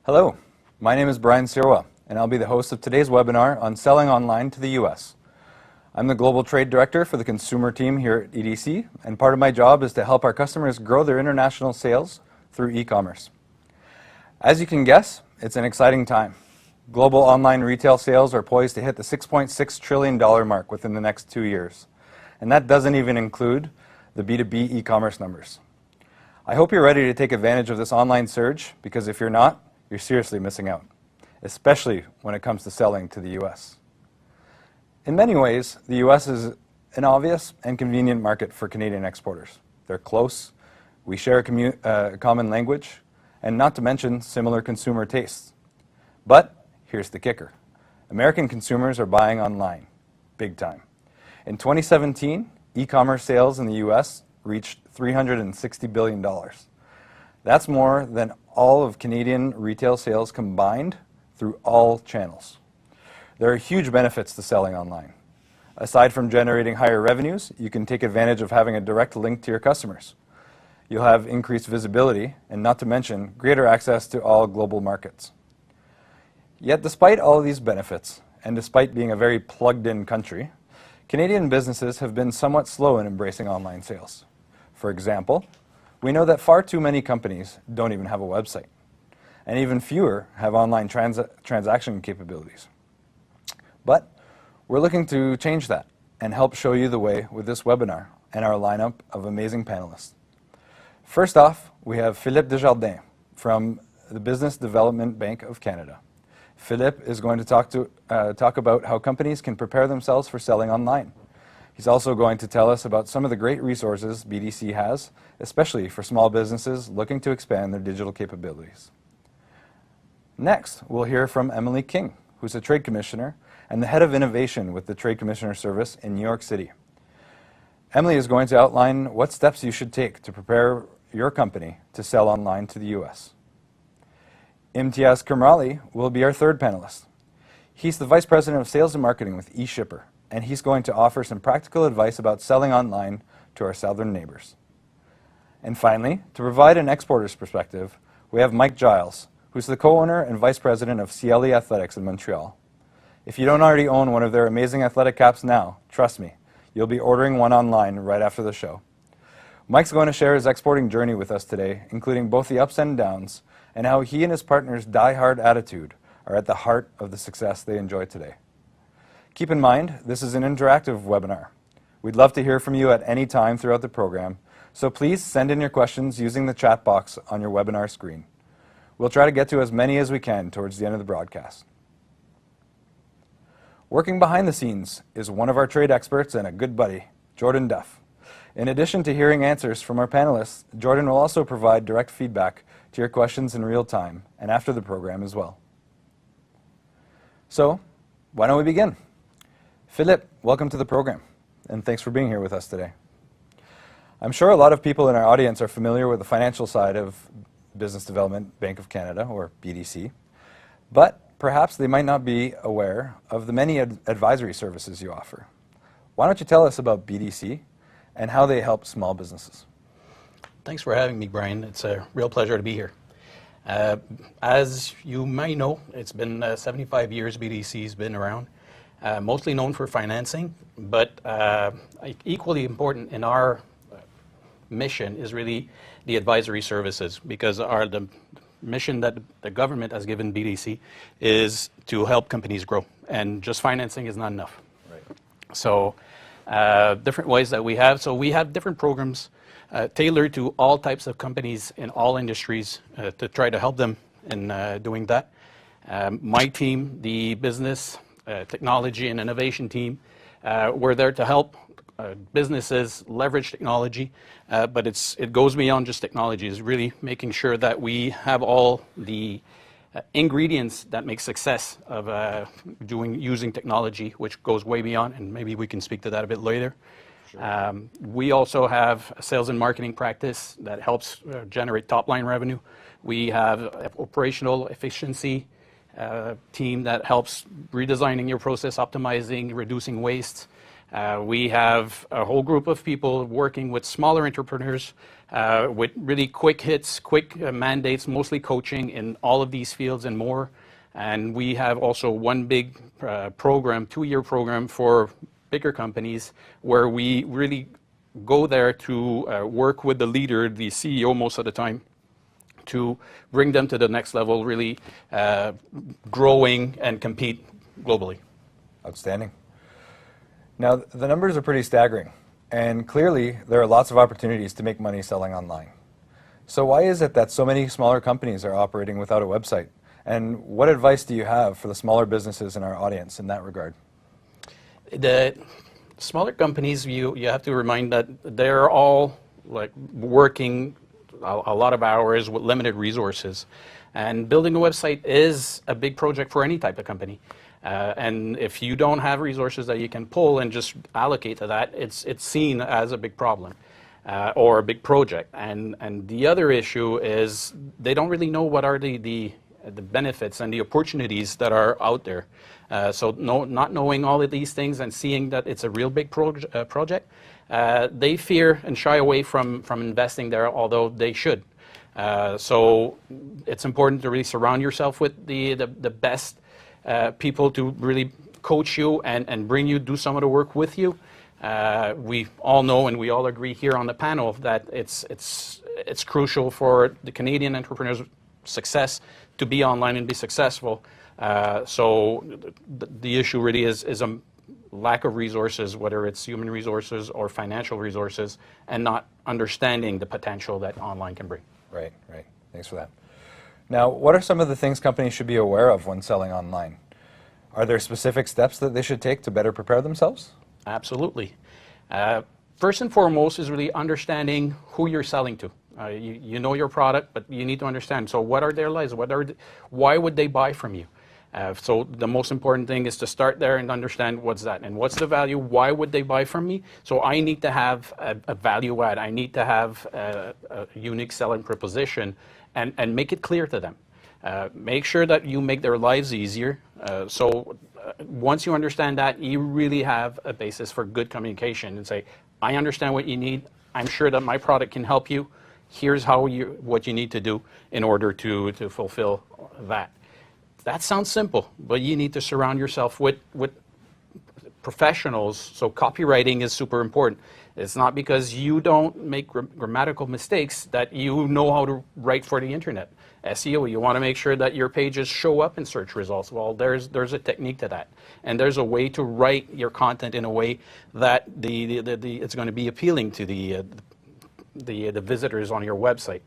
Hello, my name is Brian Sirwa, and I'll be the host of today's webinar on selling online to the U.S. I'm the Global Trade Director for the consumer team here at EDC, and part of my job is to help our customers grow their international sales through e-commerce. As you can guess, it's an exciting time. Global online retail sales are poised to hit the $6.6 trillion mark within the next 2 years, and that doesn't even include the B2B e-commerce numbers. I hope you're ready to take advantage of this online surge, because if you're not, you're seriously missing out, especially when it comes to selling to the U.S. In many ways, the U.S. is an obvious and convenient market for Canadian exporters. They're close, we share a common language, and not to mention similar consumer tastes. But here's the kicker. American consumers are buying online, big time. In 2017, e-commerce sales in the U.S. reached $360 billion. That's more than all of Canadian retail sales combined through all channels. There are huge benefits to selling online. Aside from generating higher revenues, you can take advantage of having a direct link to your customers. You'll have increased visibility, and not to mention greater access to all global markets. Yet despite all of these benefits, and despite being a very plugged-in country, Canadian businesses have been somewhat slow in embracing online sales. For example, we know that far too many companies don't even have a website, and even fewer have online transaction capabilities. But we're looking to change that and help show you the way with this webinar and our lineup of amazing panelists. First off, we have Philippe Desjardins from the Business Development Bank of Canada. Philippe is going to talk about how companies can prepare themselves for selling online. He's also going to tell us about some of the great resources BDC has, especially for small businesses looking to expand their digital capabilities. Next, we'll hear from Emily King, who's a Trade Commissioner and the Head of Innovation with the Trade Commissioner Service in New York City. Emily is going to outline what steps you should take to prepare your company to sell online to the U.S. Imtiaz Kamrali will be our third panelist. He's the Vice President of Sales and Marketing with eShipper, and he's going to offer some practical advice about selling online to our southern neighbors. And finally, to provide an exporter's perspective, we have Mike Giles, who's the co-owner and Vice President of CLE Athletics in Montreal. If you don't already own one of their amazing athletic caps now, trust me, you'll be ordering one online right after the show. Mike's going to share his exporting journey with us today, including both the ups and downs, and how he and his partner's die-hard attitude are at the heart of the success they enjoy today. Keep in mind, this is an interactive webinar. We'd love to hear from you at any time throughout the program, so please send in your questions using the chat box on your webinar screen. We'll try to get to as many as we can towards the end of the broadcast. Working behind the scenes is one of our trade experts and a good buddy, Jordan Duff. In addition to hearing answers from our panelists, Jordan will also provide direct feedback to your questions in real time and after the program as well. So, why don't we begin? Philippe, welcome to the program, and thanks for being here with us today. I'm sure a lot of people in our audience are familiar with the financial side of Business Development Bank of Canada, or BDC, but perhaps they might not be aware of the many advisory services you offer. Why don't you tell us about BDC and how they help small businesses? Thanks for having me, Brian. It's a real pleasure to be here. As you may know, it's been 75 years BDC's been around. Mostly known for financing, but equally important in our mission is really the advisory services, because the mission that the government has given BDC is to help companies grow, and just financing is not enough. Right. So different ways that we have. So we have different programs tailored to all types of companies in all industries to try to help them in doing that. My team, the business technology and innovation team, we're there to help businesses leverage technology, but it goes beyond just technology. It's really making sure that we have all the ingredients that make success of using technology, which goes way beyond, and maybe we can speak to that a bit later. Sure. We also have a sales and marketing practice that helps generate top-line revenue. We have operational efficiency team that helps redesigning your process, optimizing, reducing waste. We have a whole group of people working with smaller entrepreneurs with really quick hits, quick mandates, mostly coaching in all of these fields and more. And we have also one big program, 2-year program for bigger companies where we really go there to work with the leader, the CEO most of the time, to bring them to the next level, really growing and compete globally. Outstanding. Now, the numbers are pretty staggering, and clearly there are lots of opportunities to make money selling online. So why is it that so many smaller companies are operating without a website? And what advice do you have for the smaller businesses in our audience in that regard? The smaller companies, you have to remind that they're all like working a lot of hours with limited resources. And building a website is a big project for any type of company. And if you don't have resources that you can pull and just allocate to that, it's seen as a big problem or a big project. And the other issue is they don't really know what are the benefits and the opportunities that are out there. So not knowing all of these things and seeing that it's a real big project, they fear and shy away from investing there, although they should. So it's important to really surround yourself with the best people to really coach you and bring you, do some of the work with you. We all know and we all agree here on the panel that it's crucial for the Canadian entrepreneurs' success to be online and be successful. So the issue really is a lack of resources, whether it's human resources or financial resources, and not understanding the potential that online can bring. Right, right. Thanks for that. Now, what are some of the things companies should be aware of when selling online? Are there specific steps that they should take to better prepare themselves? Absolutely. First and foremost is really understanding who you're selling to. You know your product, but you need to understand. So what are their lives? Why would they buy from you? So the most important thing is to start there and understand what's that and what's the value. Why would they buy from me? So I need to have a value add. I need to have a unique selling proposition and make it clear to them. Make sure that you make their lives easier. So once you understand that, you really have a basis for good communication and say, I understand what you need. I'm sure that my product can help you. Here's what you need to do in order to fulfill that. That sounds simple, but you need to surround yourself with professionals. So copywriting is super important. It's not because you don't make grammatical mistakes that you know how to write for the internet. SEO, you want to make sure that your pages show up in search results. Well, there's a technique to that. And there's a way to write your content in a way that it's going to be appealing to the visitors on your website.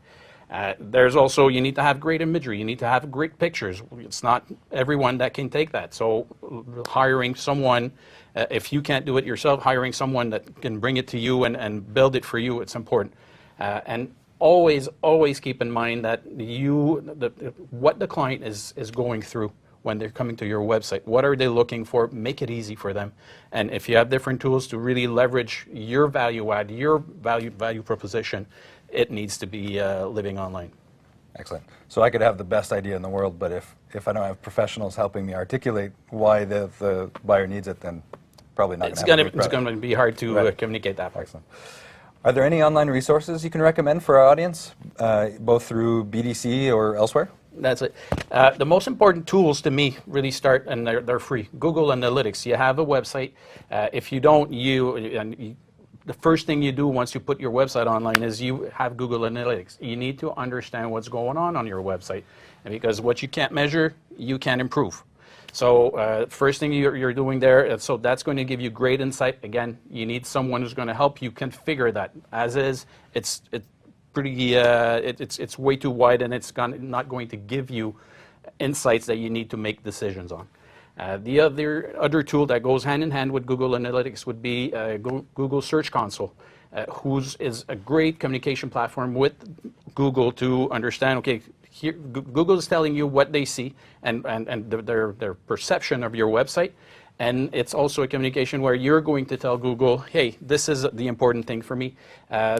There's also, you need to have great imagery. You need to have great pictures. It's not everyone that can take that. So hiring someone, if you can't do it yourself, hiring someone that can bring it to you and build it for you, it's important. And always keep in mind that what the client is going through when they're coming to your website. What are they looking for? Make it easy for them. And if you have different tools to really leverage your value add, your value proposition, it needs to be living online. Excellent. So I could have the best idea in the world, but if I don't have professionals helping me articulate why the buyer needs it, then probably not It's going to be hard to communicate that. Excellent. Are there any online resources you can recommend for our audience, both through BDC or elsewhere? That's it. The most important tools to me really start, and they're free. Google Analytics. You have a website. If you don't, the first thing you do once you put your website online is you have Google Analytics. You need to understand what's going on your website, and because what you can't measure, you can't improve. So first thing you're doing there, so that's going to give you great insight. Again, you need someone who's going to help you configure that. As is, it's pretty, it's way too wide, and it's not going to give you insights that you need to make decisions on. The other tool that goes hand in hand with Google Analytics would be Google Search Console, whose is a great communication platform with Google to understand, okay, here Google is telling you what they see and their perception of your website. And it's also a communication where you're going to tell Google, hey, this is the important thing for me.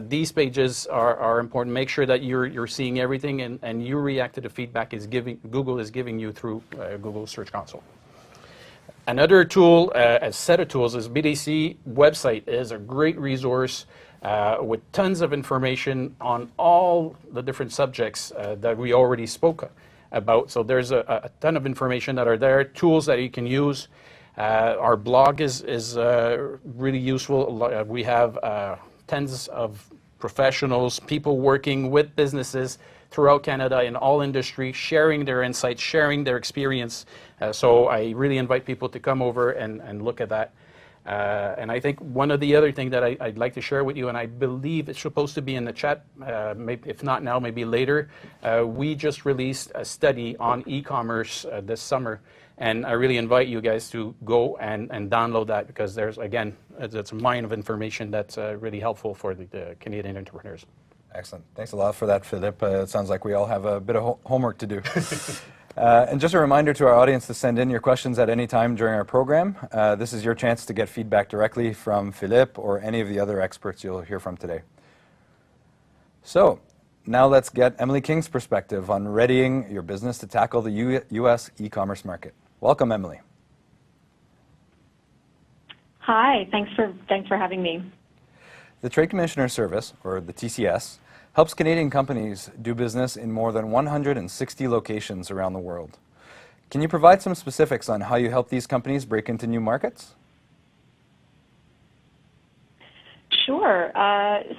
These pages are important. Make sure that you're seeing everything and you react to the feedback Google is giving you through Google Search Console. Another tool, a set of tools, is BDC website is a great resource with tons of information on all the different subjects that we already spoke about. So there's a ton of information that are there, tools that you can use. Our blog is really useful. We have tons of professionals, people working with businesses throughout Canada in all industries, sharing their insights, sharing their experience. So I really invite people to come over and look at that. And I think one of the other things that I'd like to share with you, and I believe it's supposed to be in the chat, maybe, if not now, maybe later, we just released a study on e-commerce this summer. And I really invite you guys to go and download that, because there's, again, it's a mine of information that's really helpful for the Canadian entrepreneurs. Excellent. Thanks a lot for that, Philippe. It sounds like we all have a bit of homework to do. And just a reminder to our audience to send in your questions at any time during our program. This is your chance to get feedback directly from Philippe or any of the other experts you'll hear from today. So now let's get Emily King's perspective on readying your business to tackle the U.S. e-commerce market. Welcome, Emily. Hi, thanks for having me. The Trade Commissioner Service, or the TCS, helps Canadian companies do business in more than 160 locations around the world. Can you provide some specifics on how you help these companies break into new markets? Sure.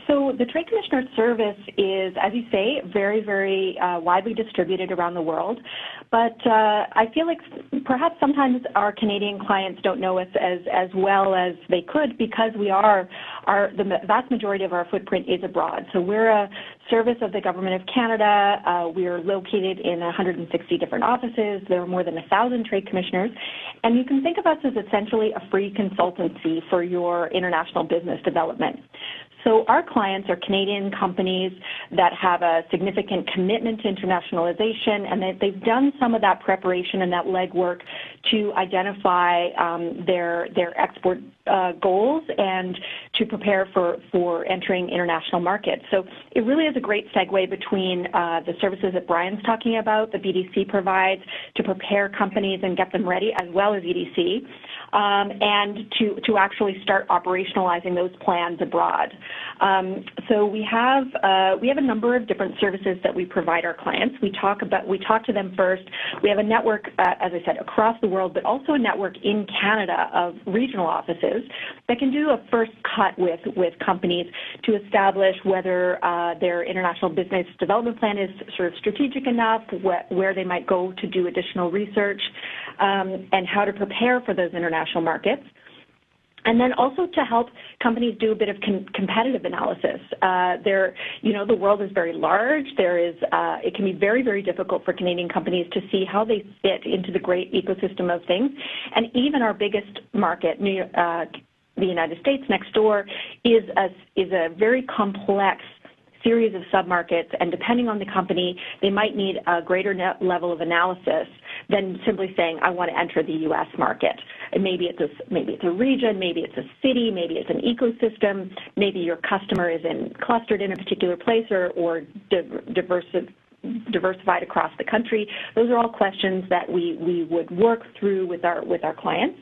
So the Trade Commissioner Service is, as you say, very widely distributed around the world. But I feel like perhaps sometimes our Canadian clients don't know us as well as they could, because the vast majority of our footprint is abroad. So we're a service of the Government of Canada. We're located in 160 different offices. There are more than 1,000 trade commissioners. And you can think of us as essentially a free consultancy for your international business development. So our clients are Canadian companies that have a significant commitment to internationalization, and that they've done some of that preparation and that legwork to identify their export goals and to prepare for entering international markets. So it really is a great segue between the services that Brian's talking about, the BDC provides to prepare companies and get them ready, as well as EDC, and to actually start operationalizing those plans abroad. So we have a number of different services that we provide our clients. We talk to them first. We have a network, as I said, across the world, but also a network in Canada of regional offices that can do a first cut with companies to establish whether their international business development plan is sort of strategic enough, where they might go to do additional research, and how to prepare for those international markets. And then also to help companies do a bit of competitive analysis. The world is very large. It can be very difficult for Canadian companies to see how they fit into the great ecosystem of things. And even our biggest market, the United States next door, is a very complex series of submarkets, and depending on the company, they might need a greater level of analysis than simply saying, I want to enter the U.S. market. And maybe it's a region, maybe it's a city, maybe it's an ecosystem, maybe your customer is clustered in a particular place or diversified across the country. Those are all questions that we would work through with our clients.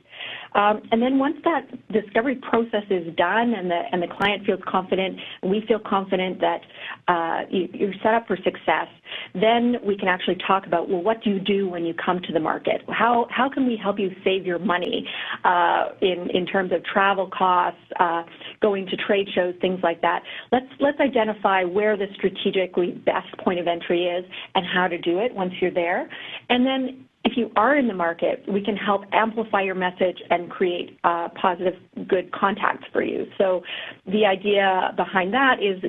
And then once that discovery process is done and the client feels confident, and we feel confident that you're set up for success, then we can actually talk about, well, what do you do when you come to the market? How can we help you save your money in terms of travel costs, going to trade shows, things like that? Let's identify where the strategically best point of entry is and how to do it once you're there. And then if you are in the market, we can help amplify your message and create positive, good contacts for you. So the idea behind that is,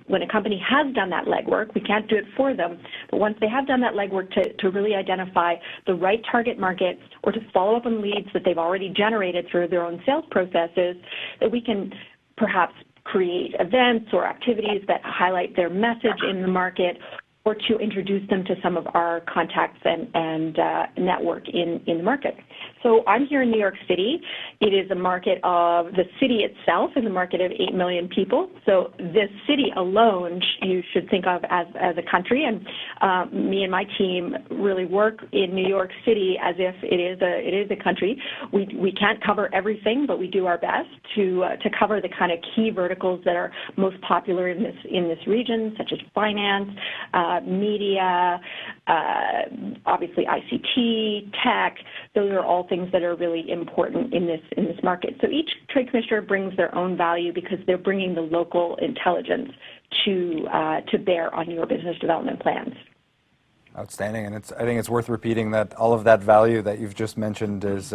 when a company has done that legwork, we can't do it for them, but once they have done that legwork to really identify the right target market or to follow up on leads that they've already generated through their own sales processes, that we can perhaps create events or activities that highlight their message in the market, or to introduce them to some of our contacts and network in the market. So I'm here in New York City. It is a market of, the city itself is a market of 8 million people. So this city alone you should think of as a country, and me and my team really work in New York City as if it is a country. We can't cover everything, but we do our best to cover the kind of key verticals that are most popular in this region, such as finance, media, obviously ICT, tech. Those are all things that are really important in this market. So each trade commissioner brings their own value because they're bringing the local intelligence to bear on your business development plans. Outstanding, and I think it's worth repeating that all of that value that you've just mentioned is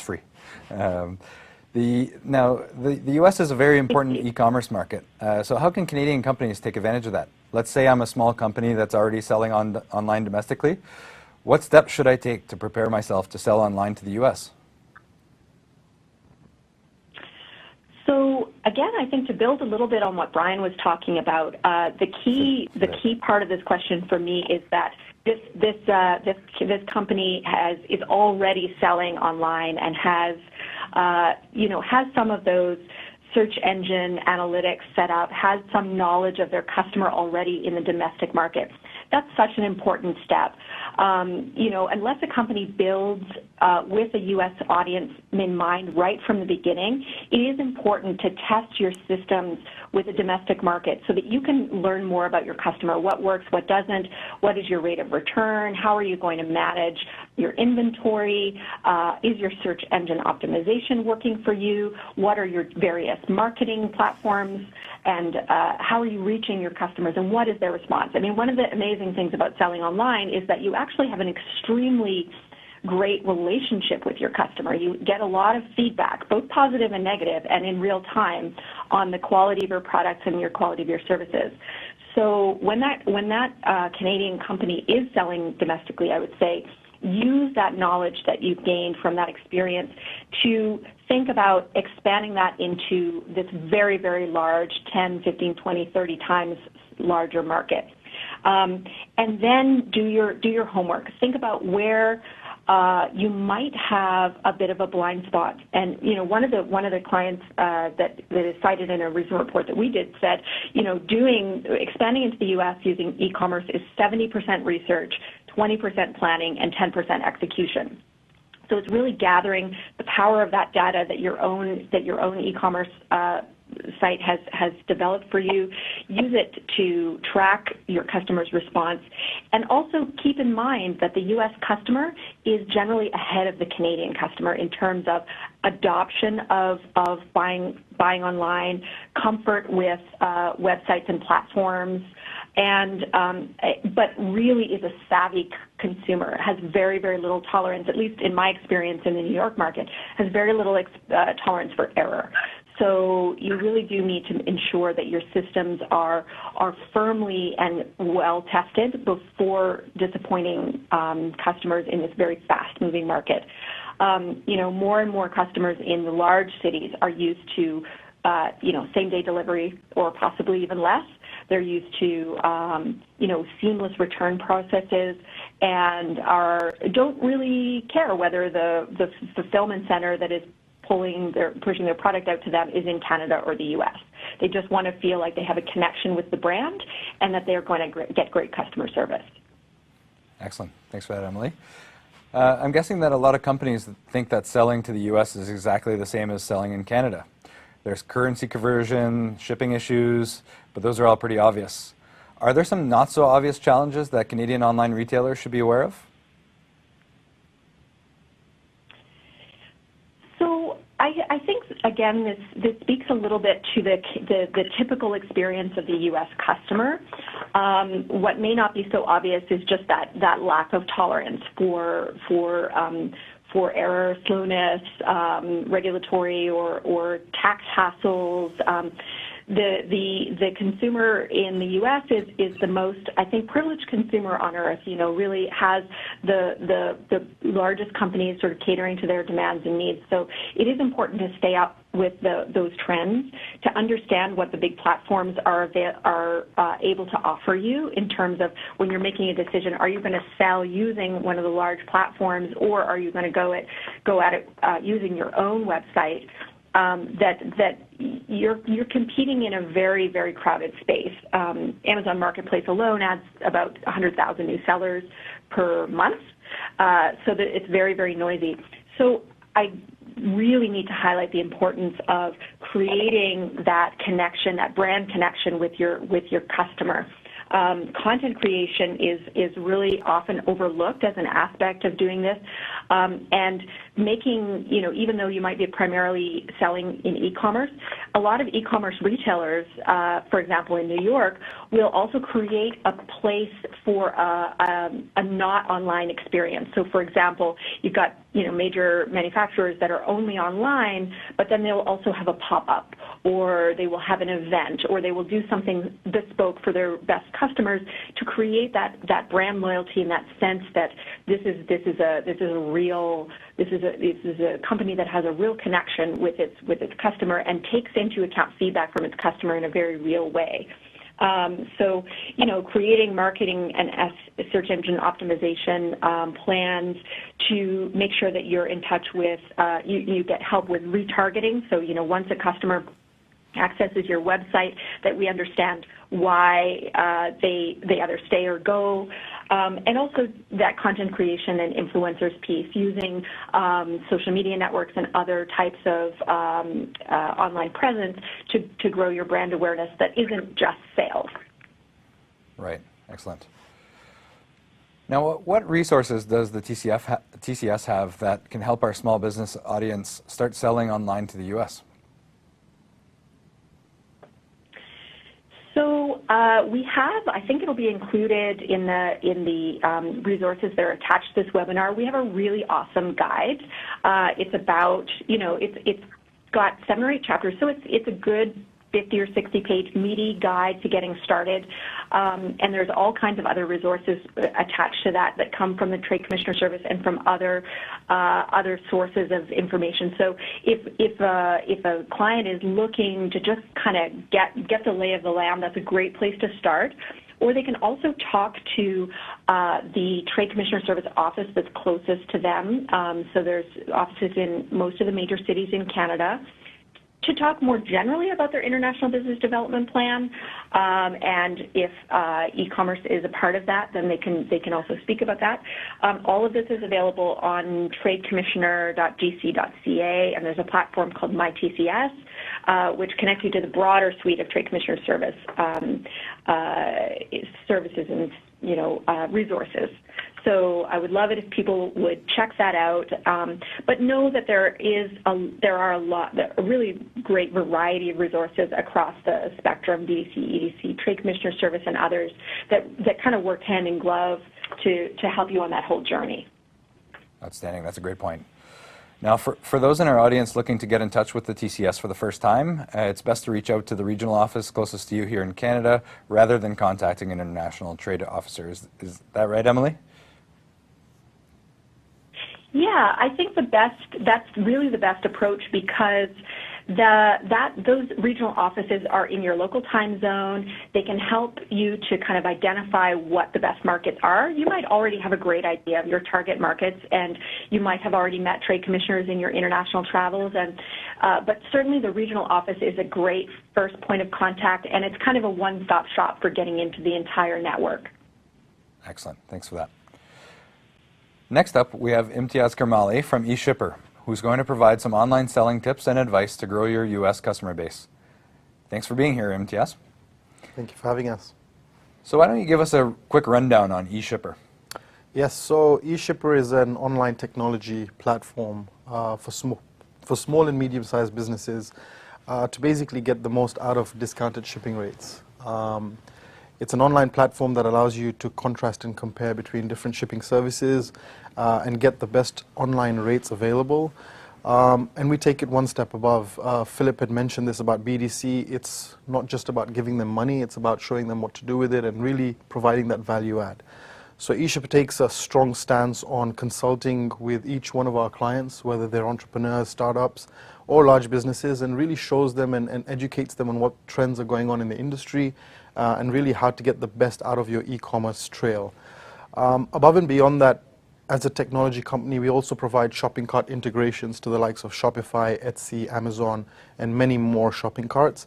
free. The U.S. is a very important e-commerce market. So how can Canadian companies take advantage of that? Let's say I'm a small company that's already selling online domestically. What steps should I take to prepare myself to sell online to the U.S.? So again, I think to build a little bit on what Brian was talking about, the key part of this question for me is that this company is already selling online and has some of those search engine analytics set up, has some knowledge of their customer already in the domestic market. That's such an important step. Unless a company builds with a U.S. audience in mind right from the beginning, it is important to test your systems with a domestic market so that you can learn more about your customer, what works, what doesn't, what is your rate of return, how are you going to manage your inventory, is your search engine optimization working for you, what are your various marketing platforms, and how are you reaching your customers, and what is their response? I mean, one of the amazing things about selling online is that you actually have an extremely great relationship with your customer. You get a lot of feedback, both positive and negative, and in real time on the quality of your products and your quality of your services. So when that Canadian company is selling domestically, I would say use that knowledge that you've gained from that experience to think about expanding that into this very, very large 10, 15, 20, 30 times larger market. And then do your homework. Think about where you might have a bit of a blind spot. And one of the clients that is cited in a recent report that we did said, expanding into the U.S. using e-commerce is 70% research, 20% planning, and 10% execution. So it's really gathering the power of that data that your own e-commerce site has developed for you. Use it to track your customer's response, and also keep in mind that the U.S. customer is generally ahead of the Canadian customer in terms of adoption of buying online, comfort with websites and platforms, and but really is a savvy consumer, has very, very little tolerance, at least in my experience in the New York market, has very little tolerance for error. So you really do need to ensure that your systems are firmly and well tested before disappointing customers in this very fast-moving market. More and more customers in the large cities are used to same-day delivery or possibly even less. They're used to seamless return processes and don't really care whether the fulfillment center that is pushing their product out to them is in Canada or the U.S. They just want to feel like they have a connection with the brand and that they're going to get great customer service. Excellent. Thanks for that, Emily. I'm guessing that a lot of companies think that selling to the U.S. is exactly the same as selling in Canada. There's currency conversion, shipping issues, but those are all pretty obvious. Are there some not so obvious challenges that Canadian online retailers should be aware of? I think, again, this speaks a little bit to the typical experience of the U.S. customer. What may not be so obvious is just that lack of tolerance for error, slowness, regulatory or tax hassles. The consumer in the U.S. is the most, I think, privileged consumer on earth. Really has the largest companies sort of catering to their demands and needs. So it is important to stay up those trends, to understand what the big platforms are able to offer you in terms of when you're making a decision, are you going to sell using one of the large platforms, or are you going to go at it using your own website? That you're competing in a very, very crowded space. Amazon Marketplace alone adds about 100,000 new sellers per month, so that it's very, very noisy. So I really need to highlight the importance of creating that connection, that brand connection with your customer. Content creation is really often overlooked as an aspect of doing this, and making, even though you might be primarily selling in e-commerce, a lot of e-commerce retailers, for example, in New York, will also create a place for a not online experience. So, for example, you've got major manufacturers that are only online, but then they'll also have a pop-up, or they will have an event, or they will do something bespoke for their best customers to create that brand loyalty and that sense that this is a company that has a real connection with its customer and takes into account feedback from its customer in a very real way. So, creating marketing and search engine optimization plans to make sure that you're in touch with, you get help with retargeting. So, once a customer accesses your website, that we understand why they either stay or go, and also that content creation and influencers piece, using social media networks and other types of online presence to grow your brand awareness that isn't just sales. Right. Excellent. Now, what resources does the TCS have that can help our small business audience start selling online to the U.S.? So we have, I think it'll be included in the resources that are attached to this webinar. We have a really awesome guide. It's about, it's got 7 or 8 chapters, so it's a good 50 or 60-page meaty guide to getting started. And there's all kinds of other resources attached to that come from the Trade Commissioner Service and from other sources of information. So if a client is looking to just kind of get the lay of the land, that's a great place to start. Or they can also talk to the Trade Commissioner Service office that's closest to them. So there's offices in most of the major cities in Canada, to talk more generally about their international business development plan, and if e-commerce is a part of that, then they can also speak about that. All of this is available on tradecommissioner.gc.ca, and there's a platform called MyTCS, which connects you to the broader suite of Trade Commissioner Service services and resources. So I would love it if people would check that out, but know that there are a really great variety of resources across the spectrum, BDC, EDC, Trade Commissioner Service, and others that kind of work hand in glove to help you on that whole journey. Outstanding. That's a great point. Now, for those in our audience looking to get in touch with the TCS for the first time, it's best to reach out to the regional office closest to you here in Canada rather than contacting an international trade officer. Is that right, Emily? Yeah, I think that's really the best approach, because those regional offices are in your local time zone. They can help you to kind of identify what the best markets are. You might already have a great idea of your target markets, and you might have already met trade commissioners in your international travels, but certainly the regional office is a great first point of contact, and it's kind of a one-stop shop for getting into the entire network. Excellent. Thanks for that. Next up, we have Imtiaz Karmali from eShipper, who's going to provide some online selling tips and advice to grow your U.S. customer base. Thanks for being here, Imtiaz. Thank you for having us. So why don't you give us a quick rundown on eShipper? Yes, so eShipper is an online technology platform for small and medium-sized businesses to basically get the most out of discounted shipping rates. It's an online platform that allows you to contrast and compare between different shipping services and get the best online rates available. And we take it one step above. Philip had mentioned this about BDC. It's not just about giving them money, it's about showing them what to do with it and really providing that value add. So eShipper takes a strong stance on consulting with each one of our clients, whether they're entrepreneurs, startups, or large businesses, and really shows them and educates them on what trends are going on in the industry, and really how to get the best out of your e-commerce trail. Above and beyond that, as a technology company, we also provide shopping cart integrations to the likes of Shopify, Etsy, Amazon, and many more shopping carts.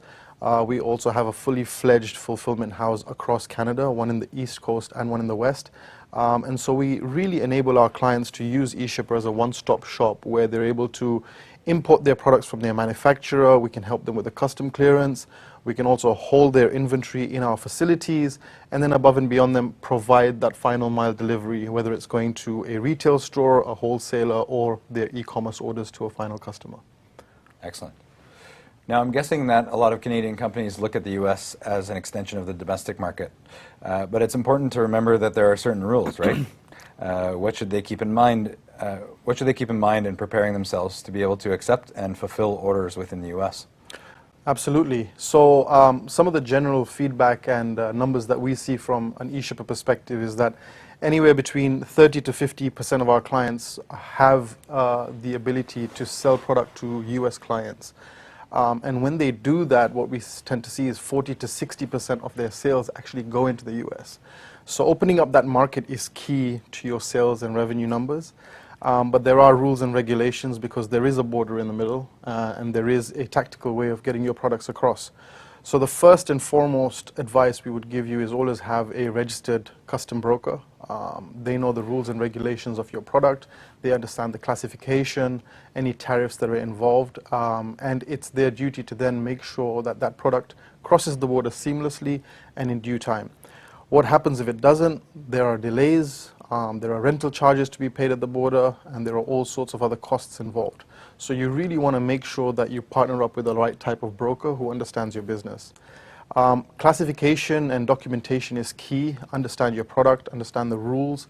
We also have a fully fledged fulfillment house across Canada, one in the East Coast and one in the West. And so we really enable our clients to use eShipper as a one-stop shop where they're able to import their products from their manufacturer. We can help them with the custom clearance. We can also hold their inventory in our facilities, and then above and beyond them, provide that final mile delivery, whether it's going to a retail store, a wholesaler, or their e-commerce orders to a final customer. Excellent. Now, I'm guessing that a lot of Canadian companies look at the U.S. as an extension of the domestic market, but it's important to remember that there are certain rules, right? What should they keep in mind? What should they keep in mind in preparing themselves to be able to accept and fulfill orders within the U.S.? Absolutely. So some of the general feedback and numbers that we see from an eShipper perspective is that anywhere between 30 to 50% of our clients have the ability to sell product to US clients. And when they do that, what we tend to see is 40 to 60% of their sales actually go into the US. So opening up that market is key to your sales and revenue numbers. But there are rules and regulations because there is a border in the middle, and there is a tactical way of getting your products across. So the first and foremost advice we would give you is always have a registered custom broker. They know the rules and regulations of your product. They understand the classification, any tariffs that are involved, and it's their duty to then make sure that that product crosses the border seamlessly and in due time. What happens if it doesn't? There are delays. There are rental charges to be paid at the border, and there are all sorts of other costs involved. So you really want to make sure that you partner up with the right type of broker who understands your business. Classification and documentation is key. Understand your product, understand the rules.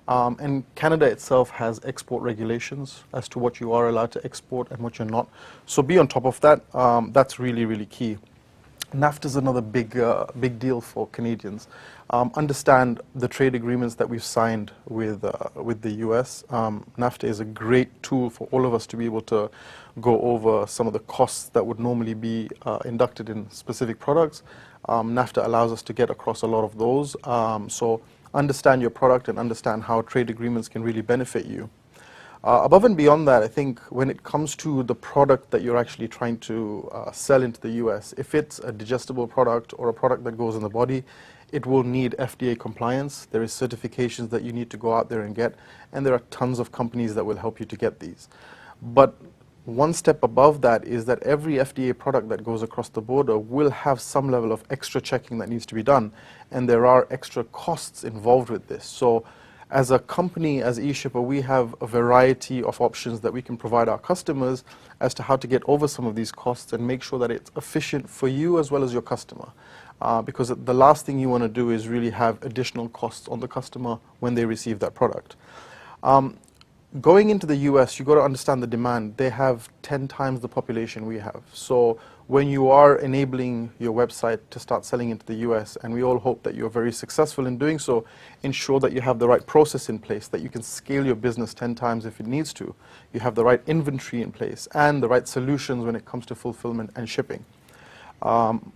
And Canada itself has export regulations as to what you are allowed to export and what you're not. So be on top of that. That's really, really key. NAFTA is another big deal for Canadians. Understand the trade agreements that we've signed with the US. NAFTA is a great tool for all of us to be able to go over some of the costs that would normally be inducted in specific products. NAFTA allows us to get across a lot of those. So understand your product and understand how trade agreements can really benefit you. Above and beyond that, I think when it comes to the product that you're actually trying to sell into the US, if it's a digestible product or a product that goes in the body, it will need FDA compliance. There is certifications that you need to go out there and get, and there are tons of companies that will help you to get these. But one step above that is that every FDA product that goes across the border will have some level of extra checking that needs to be done, and there are extra costs involved with this. So as a company, as eShipper, we have a variety of options that we can provide our customers as to how to get over some of these costs and make sure that it's efficient for you as well as your customer. Because the last thing you want to do is really have additional costs on the customer when they receive that product. Going into the US, you've got to understand the demand. They have 10 times the population we have. So when you are enabling your website to start selling into the US, and we all hope that you're very successful in doing so, ensure that you have the right process in place, that you can scale your business 10 times if it needs to. You have the right inventory in place and the right solutions when it comes to fulfillment and shipping.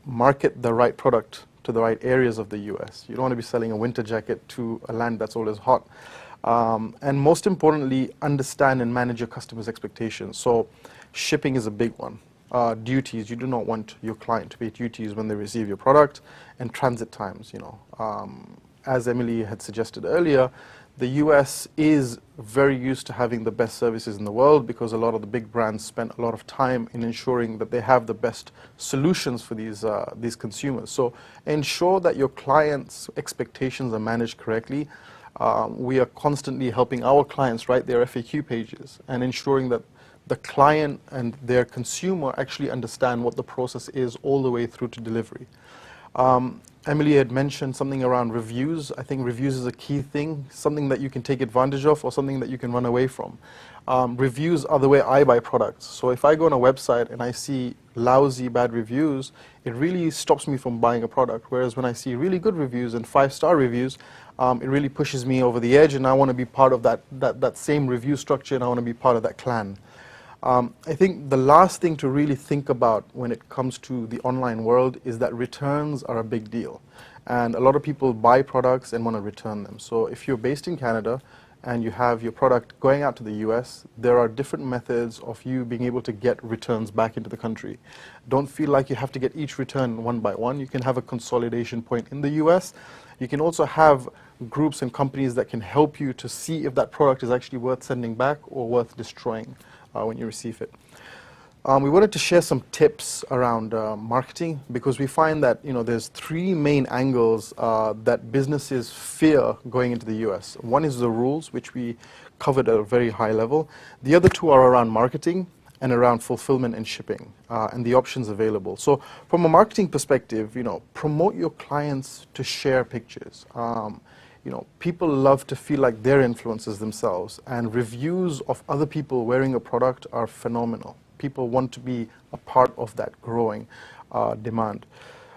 Market the right product to the right areas of the US. You don't want to be selling a winter jacket to a land that's always hot. And most importantly, understand and manage your customers' expectations. So shipping is a big one. Duties, you do not want your client to pay duties when they receive your product, and transit times, as Emily had suggested earlier, the US is very used to having the best services in the world because a lot of the big brands spend a lot of time in ensuring that they have the best solutions for these consumers. So ensure that your clients' expectations are managed correctly. We are constantly helping our clients write their FAQ pages and ensuring that the client and their consumer actually understand what the process is all the way through to delivery. Emily had mentioned something around reviews. I think reviews is a key thing, something that you can take advantage of or something that you can run away from. Reviews are the way I buy products. So if I go on a website and I see lousy, bad reviews, it really stops me from buying a product. Whereas when I see really good reviews and 5-star reviews, it really pushes me over the edge, and I want to be part of that same review structure, and I want to be part of that clan. I think the last thing to really think about when it comes to the online world is that returns are a big deal. And a lot of people buy products and want to return them. So if you're based in Canada and you have your product going out to the US, there are different methods of you being able to get returns back into the country. Don't feel like you have to get each return one by one. You can have a consolidation point in the US. You can also have groups and companies that can help you to see if that product is actually worth sending back or worth destroying when you receive it. We wanted to share some tips around marketing, because we find that there's three main angles that businesses fear going into the US. One is the rules, which we covered at a very high level. The other two are around marketing and around fulfillment and shipping and the options available. So from a marketing perspective, promote your clients to share pictures. People love to feel like they're influencers themselves, and reviews of other people wearing a product are phenomenal. People want to be a part of that growing demand.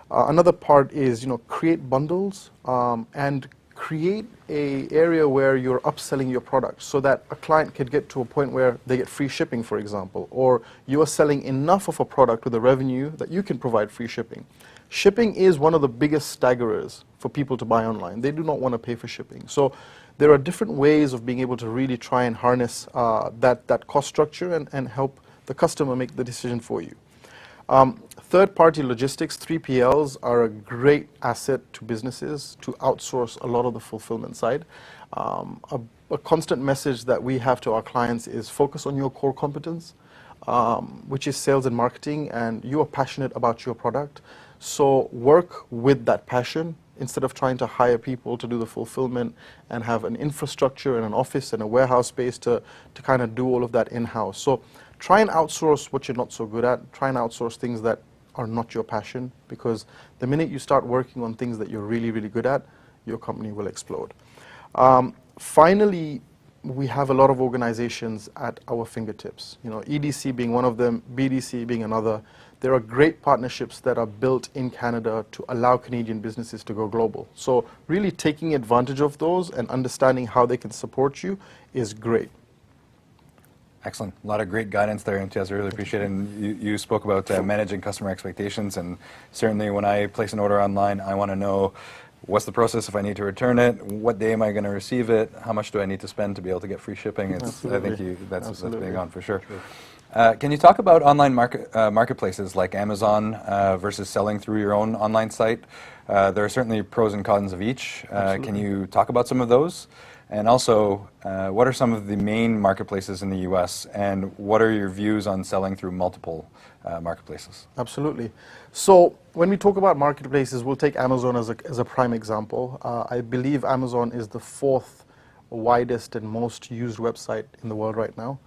Another part is, create bundles and create an area where you're upselling your product so that a client could get to a point where they get free shipping, for example, or you are selling enough of a product with a revenue that you can provide free shipping. Shipping is one of the biggest staggerers for people to buy online. They do not want to pay for shipping. So there are different ways of being able to really try and harness that cost structure and help the customer make the decision for you. Third-party logistics, 3PLs, are a great asset to businesses to outsource a lot of the fulfillment side. A constant message that we have to our clients is focus on your core competence, which is sales and marketing, and you are passionate about your product. So work with that passion instead of trying to hire people to do the fulfillment and have an infrastructure and an office and a warehouse space to kind of do all of that in-house. So try and outsource what you're not so good at. Try and outsource things that are not your passion, because the minute you start working on things that you're really, really good at, your company will explode. Finally, we have a lot of organizations at our fingertips. EDC being one of them, BDC being another. There are great partnerships that are built in Canada to allow Canadian businesses to go global. So really taking advantage of those and understanding how they can support you is great. Excellent. A lot of great guidance there, Imtiaz. I really appreciate it. And you spoke about managing customer expectations, and certainly when I place an order online, I want to know what's the process if I need to return it, what day am I going to receive it, how much do I need to spend to be able to get free shipping. I think that's big on for sure. Can you talk about online marketplaces like Amazon versus selling through your own online site? There are certainly pros and cons of each. Can you talk about some of those? And also, what are some of the main marketplaces in the US, and what are your views on selling through multiple marketplaces? Absolutely. So when we talk about marketplaces, we'll take Amazon as a prime example. I believe Amazon is the fourth widest and most used website in the world right now.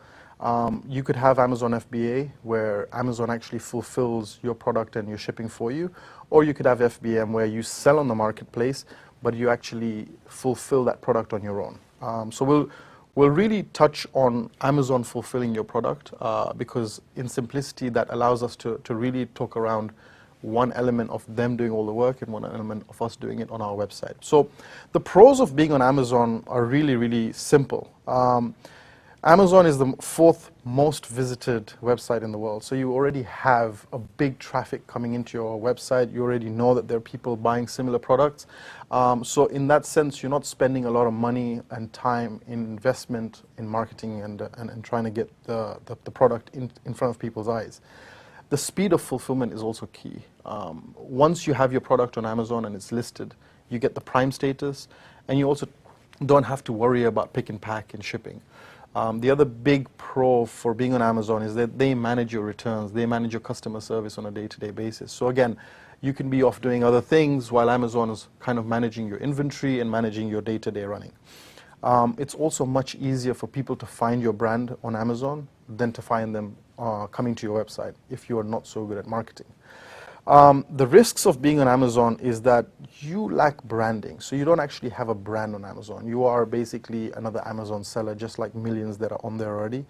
You could have Amazon FBA, where Amazon actually fulfills your product and your shipping for you, or you could have FBM, where you sell on the marketplace, but you actually fulfill that product on your own. So we'll really touch on Amazon fulfilling your product, because in simplicity that allows us to really talk around one element of them doing all the work and one element of us doing it on our website. So the pros of being on Amazon are really, really simple. Amazon is the fourth most visited website in the world, so you already have a big traffic coming into your website. You already know that there are people buying similar products. So in that sense, you're not spending a lot of money and time in investment in marketing and trying to get the product in front of people's eyes. The speed of fulfillment is also key. Once you have your product on Amazon and it's listed, you get the Prime status, and you also don't have to worry about pick and pack and shipping. The other big pro for being on Amazon is that they manage your returns, they manage your customer service on a day-to-day basis. So again, you can be off doing other things while Amazon is kind of managing your inventory and managing your day-to-day running. It's also much easier for people to find your brand on Amazon than to find them coming to your website if you are not so good at marketing. The risks of being on Amazon is that you lack branding, so you don't actually have a brand on Amazon. You are basically another Amazon seller, just like millions that are on there already.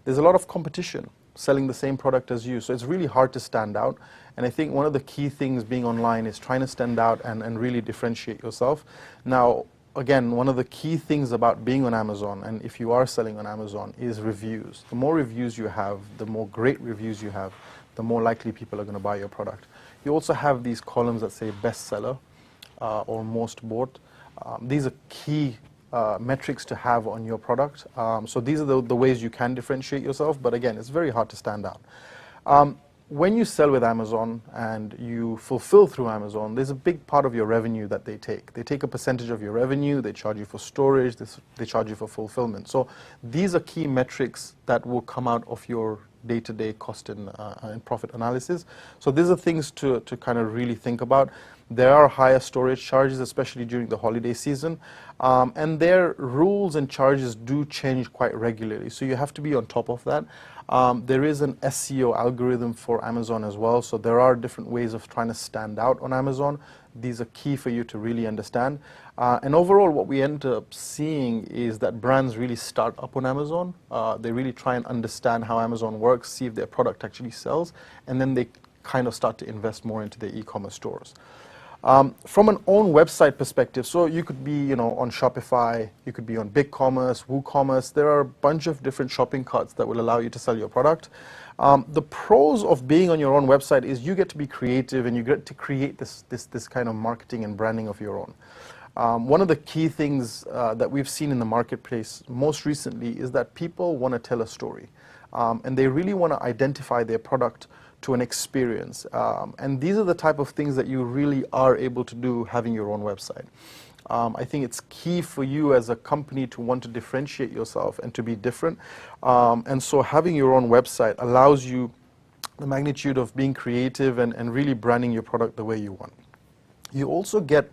There's a lot of competition selling the same product as you, so it's really hard to stand out. And I think one of the key things being online is trying to stand out and really differentiate yourself. Now, again, one of the key things about being on Amazon, and if you are selling on Amazon, is reviews. The more reviews you have, the more great reviews you have, the more likely people are going to buy your product. You also have these columns that say bestseller or most bought. These are key metrics to have on your product. So these are the ways you can differentiate yourself, but again, it's very hard to stand out. When you sell with Amazon and you fulfill through Amazon, there's a big part of your revenue that they take. They take a percentage of your revenue, they charge you for storage, they charge you for fulfillment. So these are key metrics that will come out of your day-to-day cost and profit analysis. So these are things to kind of really think about. There are higher storage charges, especially during the holiday season, and their rules and charges do change quite regularly, so you have to be on top of that. There is an SEO algorithm for Amazon as well, so there are different ways of trying to stand out on Amazon. These are key for you to really understand. And overall, what we end up seeing is that brands really start up on Amazon. They really try and understand how Amazon works, see if their product actually sells, and then they kind of start to invest more into their e-commerce stores. From an own website perspective, so you could be, on Shopify, you could be on BigCommerce, WooCommerce. There are a bunch of different shopping carts that will allow you to sell your product. The pros of being on your own website is you get to be creative and you get to create this kind of marketing and branding of your own. One of the key things that we've seen in the marketplace most recently is that people want to tell a story, and they really want to identify their product to an experience. And these are the type of things that you really are able to do having your own website. I think it's key for you as a company to want to differentiate yourself and to be different. And so having your own website allows you the magnitude of being creative and really branding your product the way you want. You also get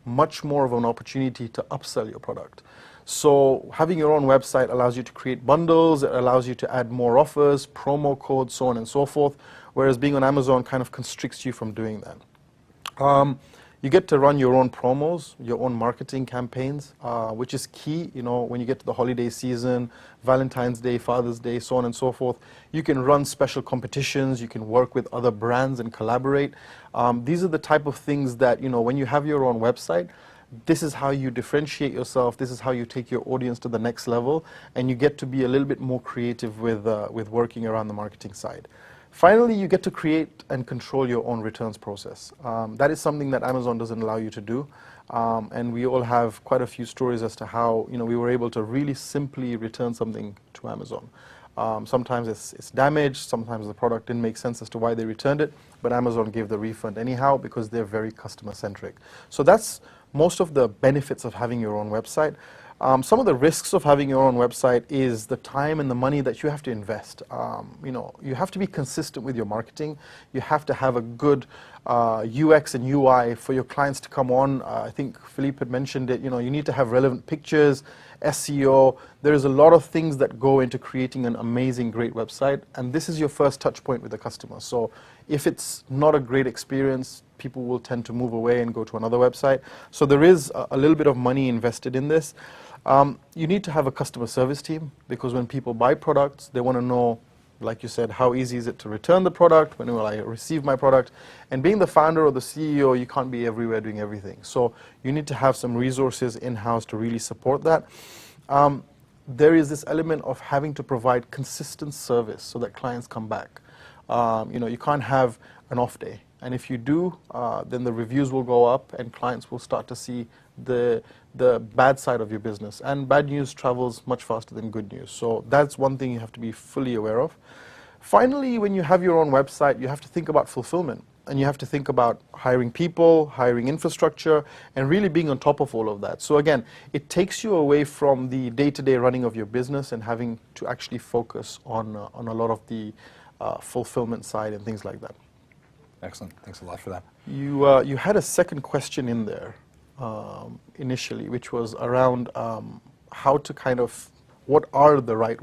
much more of an opportunity to upsell your product. So having your own website allows you to create bundles, it allows you to add more offers, promo codes, so on and so forth, whereas being on Amazon kind of constricts you from doing that. You get to run your own promos, your own marketing campaigns, which is key, when you get to the holiday season, Valentine's Day, Father's Day, so on and so forth. You can run special competitions, you can work with other brands and collaborate. These are the type of things that, when you have your own website, this is how you differentiate yourself, this is how you take your audience to the next level, and you get to be a little bit more creative with working around the marketing side. Finally, you get to create and control your own returns process. That is something that Amazon doesn't allow you to do, and we all have quite a few stories as to how we were able to really simply return something to Amazon. Sometimes it's damaged, sometimes the product didn't make sense as to why they returned it, but Amazon gave the refund anyhow because they're very customer-centric. So that's most of the benefits of having your own website. Some of the risks of having your own website is the time and the money that you have to invest. You have to be consistent with your marketing. You have to have a good UX and UI for your clients to come on. I think Philippe had mentioned it. You need to have relevant pictures, SEO. There's a lot of things that go into creating an amazing, great website, and this is your first touch point with the customer. So if it's not a great experience, people will tend to move away and go to another website. So there is a little bit of money invested in this. You need to have a customer service team, because when people buy products, they want to know, like you said, how easy is it to return the product, when will I receive my product. And being the founder or the CEO, you can't be everywhere doing everything. So you need to have some resources in-house to really support that. There is this element of having to provide consistent service so that clients come back. You can't have an off day. And if you do, then the reviews will go up and clients will start to see the bad side of your business. And bad news travels much faster than good news. So that's one thing you have to be fully aware of. Finally, when you have your own website, you have to think about fulfillment. And you have to think about hiring people, hiring infrastructure, and really being on top of all of that. So again, it takes you away from the day-to-day running of your business and having to actually focus on a lot of the fulfillment side and things like that. Excellent. Thanks a lot for that. You had a second question in there initially, which was around how to kind of, what are the right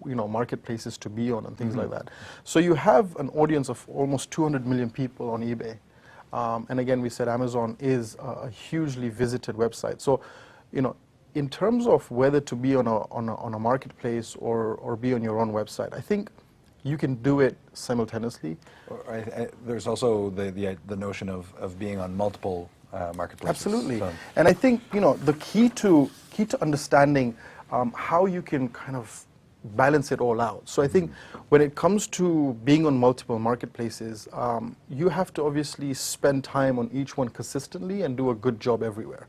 marketplaces to be on and things like that. So you have an audience of almost 200 million people on eBay. And again, we said Amazon is a hugely visited website. So, in terms of whether to be on a marketplace or be on your own website, I think you can do it simultaneously. There's also the notion of being on multiple marketplaces. Absolutely. So, And I think, the key to understanding how you can kind of balance it all out. So I think when it comes to being on multiple marketplaces, you have to obviously spend time on each one consistently and do a good job everywhere.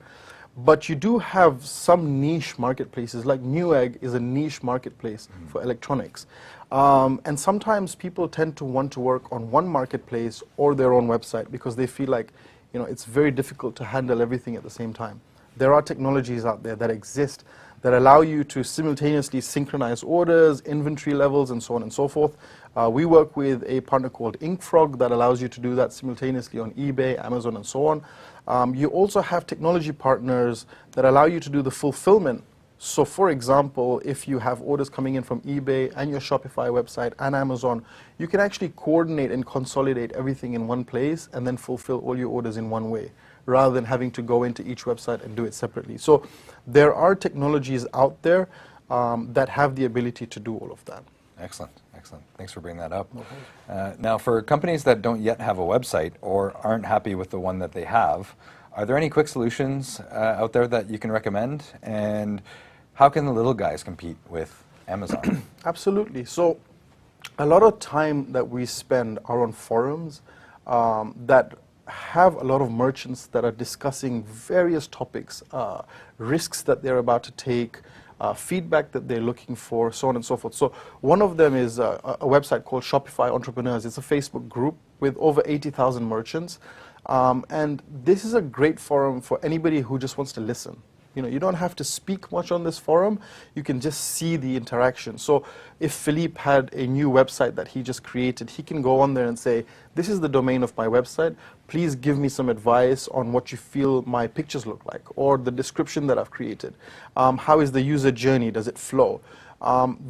But you do have some niche marketplaces, like Newegg is a niche marketplace for electronics. And sometimes people tend to want to work on one marketplace or their own website because they feel like, it's very difficult to handle everything at the same time. There are technologies out there that exist that allow you to simultaneously synchronize orders, inventory levels, and so on and so forth. We work with a partner called InkFrog that allows you to do that simultaneously on eBay, Amazon, and so on. You also have technology partners that allow you to do the fulfillment. So for example, if you have orders coming in from eBay and your Shopify website and Amazon, you can actually coordinate and consolidate everything in one place and then fulfill all your orders in one way, rather than having to go into each website and do it separately. So there are technologies out there that have the ability to do all of that. excellent, excellent. Thanks for bringing that up. Now, for companies that don't yet have a website or aren't happy with the one that they have, are there any quick solutions out there that you can recommend? And how can the little guys compete with Amazon? Absolutely. So a lot of time that we spend are on forums that have a lot of merchants that are discussing various topics, risks that they're about to take, feedback that they're looking for, so on and so forth. So one of them is a website called Shopify Entrepreneurs. It's a Facebook group with over 80,000 merchants. And this is a great forum for anybody who just wants to listen. You don't have to speak much on this forum. You can just see the interaction. So if Philippe had a new website that he just created, he can go on there and say, this is the domain of my website. Please give me some advice on what you feel my pictures look like, or the description that I've created. How is the user journey? Does it flow?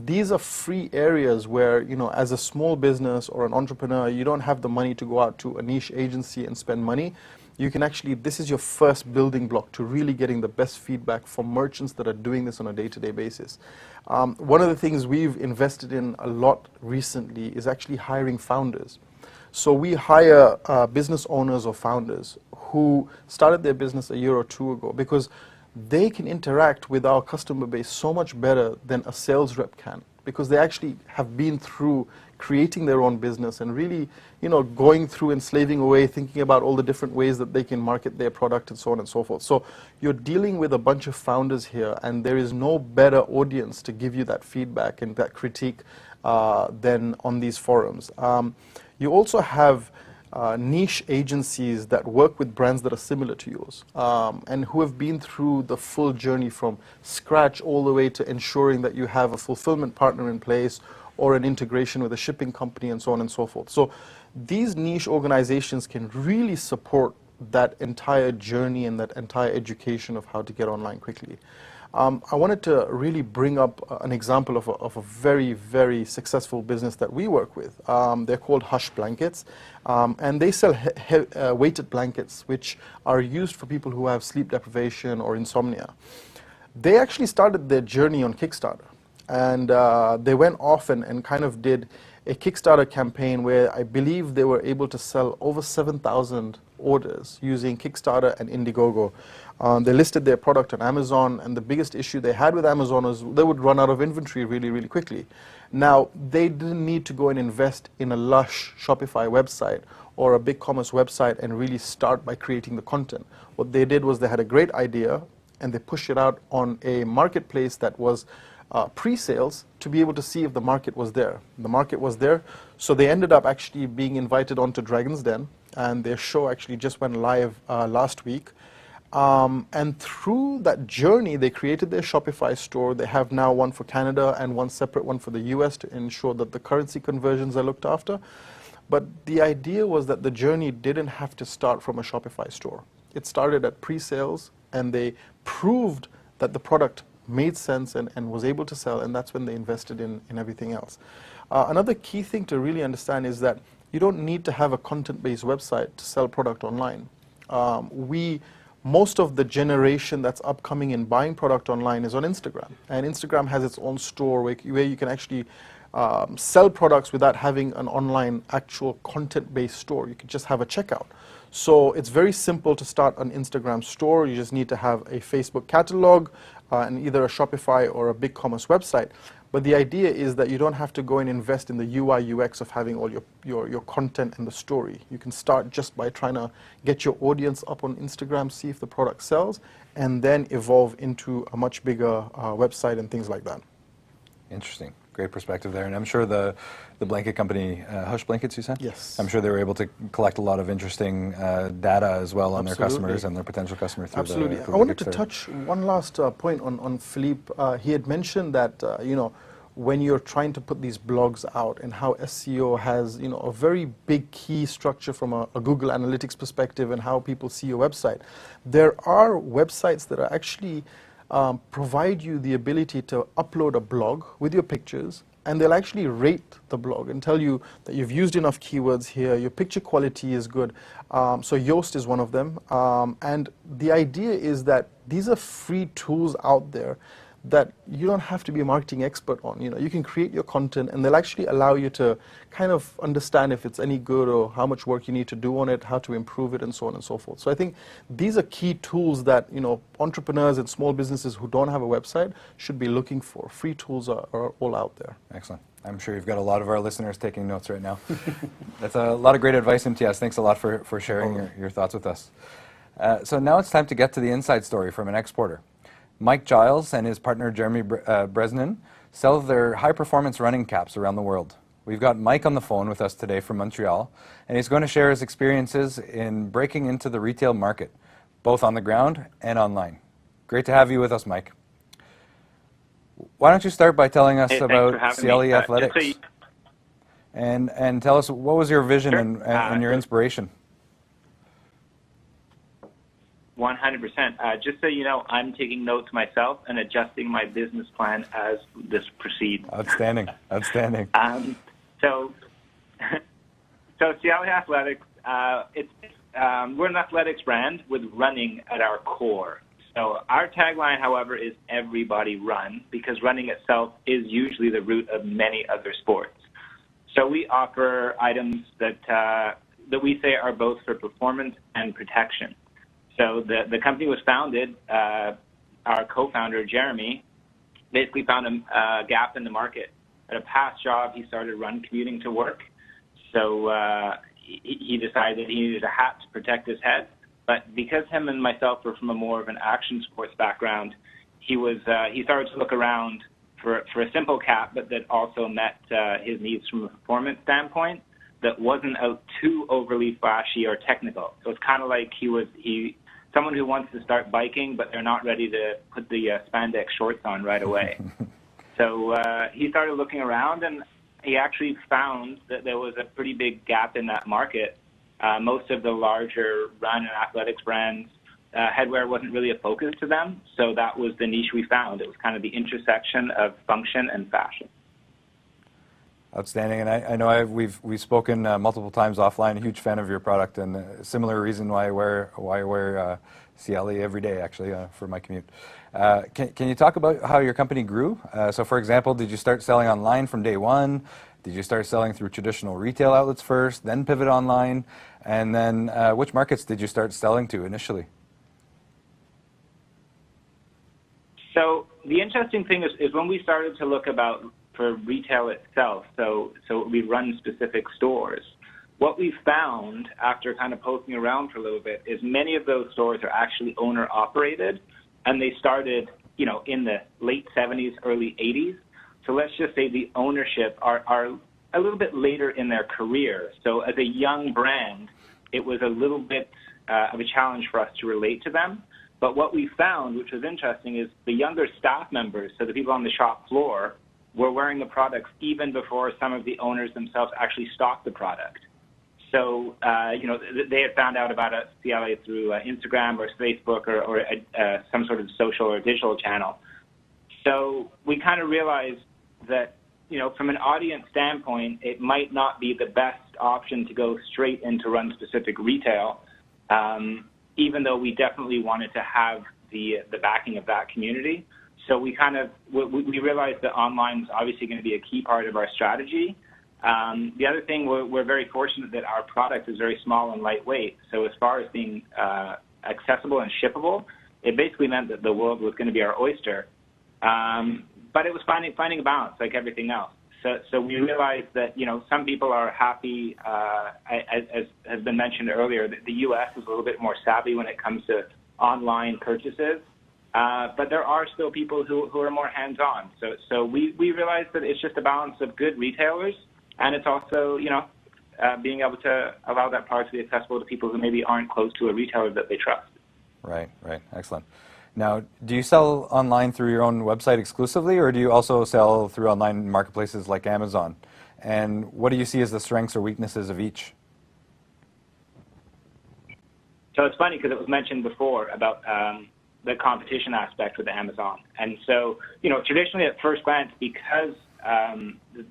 These are free areas where, as a small business or an entrepreneur, you don't have the money to go out to a niche agency and spend money. You can actually, this is your first building block to really getting the best feedback from merchants that are doing this on a day-to-day basis. One of the things we've invested in a lot recently is actually hiring founders. So we hire business owners or founders who started their business a year or two ago because they can interact with our customer base so much better than a sales rep can, because they actually have been through creating their own business and really, going through and slaving away, thinking about all the different ways that they can market their product and so on and so forth. So you're dealing with a bunch of founders here, and there is no better audience to give you that feedback and that critique than on these forums. You also have niche agencies that work with brands that are similar to yours and who have been through the full journey from scratch all the way to ensuring that you have a fulfillment partner in place or an integration with a shipping company and so on and so forth. So these niche organizations can really support that entire journey and that entire education of how to get online quickly. I wanted to really bring up an example of a very, very successful business that we work with. They're called Hush Blankets, and they sell weighted blankets, which are used for people who have sleep deprivation or insomnia. They actually started their journey on Kickstarter, and they went off and kind of did a Kickstarter campaign where I believe they were able to sell over 7,000 orders using Kickstarter and Indiegogo. They listed their product on Amazon, and the biggest issue they had with Amazon was they would run out of inventory really, really quickly. Now, they didn't need to go and invest in a lush Shopify website or a BigCommerce website and really start by creating the content. What they did was they had a great idea, and they pushed it out on a marketplace that was pre-sales to be able to see if the market was there. The market was there, so they ended up actually being invited onto Dragon's Den, and their show actually just went live last week. And through that journey, they created their Shopify store. They have now one for Canada and one separate one for the US to ensure that the currency conversions are looked after. But the idea was that the journey didn't have to start from a Shopify store. It started at pre-sales, and they proved that the product made sense and was able to sell, and that's when they invested in everything else. Another key thing to really understand is that you don't need to have a content-based website to sell product online. Most of the generation that's upcoming in buying product online is on Instagram, and Instagram has its own store where you can actually sell products without having an online actual content-based store. You can just have a checkout. So it's very simple to start an Instagram store. You just need to have a Facebook catalog and either a Shopify or a BigCommerce website. But the idea is that you don't have to go and invest in the UI UX of having all your content and the story. You can start just by trying to get your audience up on Instagram, see if the product sells, and then evolve into a much bigger website and things like that. Interesting. Great perspective there. And I'm sure the blanket company, Hush Blankets, you said? Yes. I'm sure they were able to collect a lot of interesting data as well on their Absolutely. customers and their potential customers. Through Absolutely. The I wanted to Kickstarter. touch one last point on Philippe. He had mentioned that, when you're trying to put these blogs out and how SEO has, a very big key structure from a Google Analytics perspective and how people see your website. There are websites that are actually provide you the ability to upload a blog with your pictures, and they'll actually rate the blog and tell you that you've used enough keywords here, your picture quality is good. So Yoast is one of them. And the idea is that these are free tools out there that you don't have to be a marketing expert on. You can create your content, and they'll actually allow you to kind of understand if it's any good or how much work you need to do on it, how to improve it, and so on and so forth. So I think these are key tools that entrepreneurs and small businesses who don't have a website should be looking for. Free tools are all out there. Excellent. I'm sure you've got a lot of our listeners taking notes right now. That's a lot of great advice, MTS. Thanks a lot for sharing your thoughts with us. So now it's time to get to the inside story from an exporter. Mike Giles and his partner Jeremy Bresnan sell their high-performance running caps around the world. We've got Mike on the phone with us today from Montreal, and he's going to share his experiences in breaking into the retail market, both on the ground and online. Great to have you with us, Mike. Why don't you start by telling us about CLE Athletics, and tell us what was your vision and your inspiration? 100%. Just so you know, I'm taking notes myself and adjusting my business plan as this proceeds. Outstanding. Outstanding. So CLE Athletics, we're an athletics brand with running at our core. So our tagline, however, is everybody run, because running itself is usually the root of many other sports. So we offer items that we say are both for performance and protection. So the company was founded, our co-founder, Jeremy, basically found a gap in the market. At a past job, he started run commuting to work. So he decided he needed a hat to protect his head. But because him and myself were from a more of an action sports background, he started to look around for a simple cap, but that also met his needs from a performance standpoint, that wasn't too overly flashy or technical. So it's kind of like someone who wants to start biking, but they're not ready to put the spandex shorts on right away. So he started looking around, and he actually found that there was a pretty big gap in that market. Most of the larger run and athletics brands, headwear wasn't really a focus to them, so that was the niche we found. It was kind of the intersection of function and fashion. Outstanding, and I know we've spoken multiple times offline. A huge fan of your product, and a similar reason why I wear CLE every day, actually, for my commute. Can you talk about how your company grew? So, for example, did you start selling online from day one? Did you start selling through traditional retail outlets first, then pivot online, and then which markets did you start selling to initially? So the interesting thing is when we started to look for retail itself, so we run specific stores, what we found after kind of poking around for a little bit is many of those stores are actually owner-operated, and they started, in the late 70s, early 80s. So let's just say the ownership are a little bit later in their career. So as a young brand, it was a little bit of a challenge for us to relate to them. But what we found, which was interesting, is the younger staff members, so the people on the shop floor, were wearing the products even before some of the owners themselves actually stocked the product. So, they had found out about CLA through Instagram or Facebook or some sort of social or digital channel. So we kind of realized that, from an audience standpoint, it might not be the best option to go straight into run-specific retail, even though we definitely wanted to have the backing of that community. So we realized that online was obviously going to be a key part of our strategy, The other thing, we're very fortunate that our product is very small and lightweight. So as far as being accessible and shippable, it basically meant that the world was going to be our oyster. But it was finding a balance, like everything else. So we realized that, some people are happy, as has been mentioned earlier, that the U.S. is a little bit more savvy when it comes to online purchases. But there are still people who are more hands-on. So we realized that it's just a balance of good retailers, and it's also, being able to allow that product to be accessible to people who maybe aren't close to a retailer that they trust. Right. Excellent. Now, do you sell online through your own website exclusively, or do you also sell through online marketplaces like Amazon? And what do you see as the strengths or weaknesses of each? So it's funny because it was mentioned before about the competition aspect with Amazon. And so, traditionally at first glance, because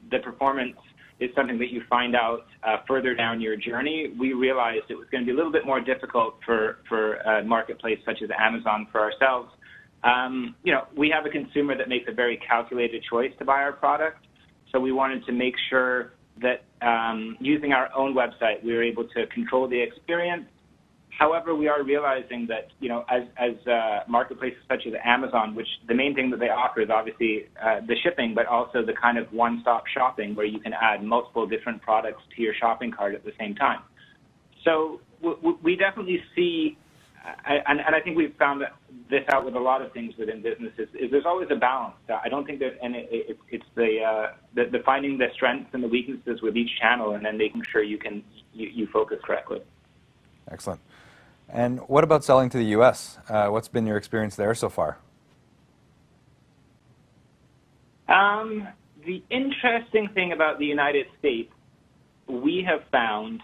the performance is something that you find out further down your journey, we realized it was going to be a little bit more difficult for a marketplace such as Amazon for ourselves. We have a consumer that makes a very calculated choice to buy our product, so we wanted to make sure that using our own website, we were able to control the experience. However, we are realizing that, as marketplaces such as Amazon, which the main thing that they offer is obviously the shipping, but also the kind of one-stop shopping where you can add multiple different products to your shopping cart at the same time. So we definitely see, and I think we've found this out with a lot of things within businesses, is there's always a balance. I don't think that, and it's the finding the strengths and the weaknesses with each channel, and then making sure you focus correctly. Excellent. And what about selling to the U.S.? What's been your experience there so far? The interesting thing about the United States, we have found,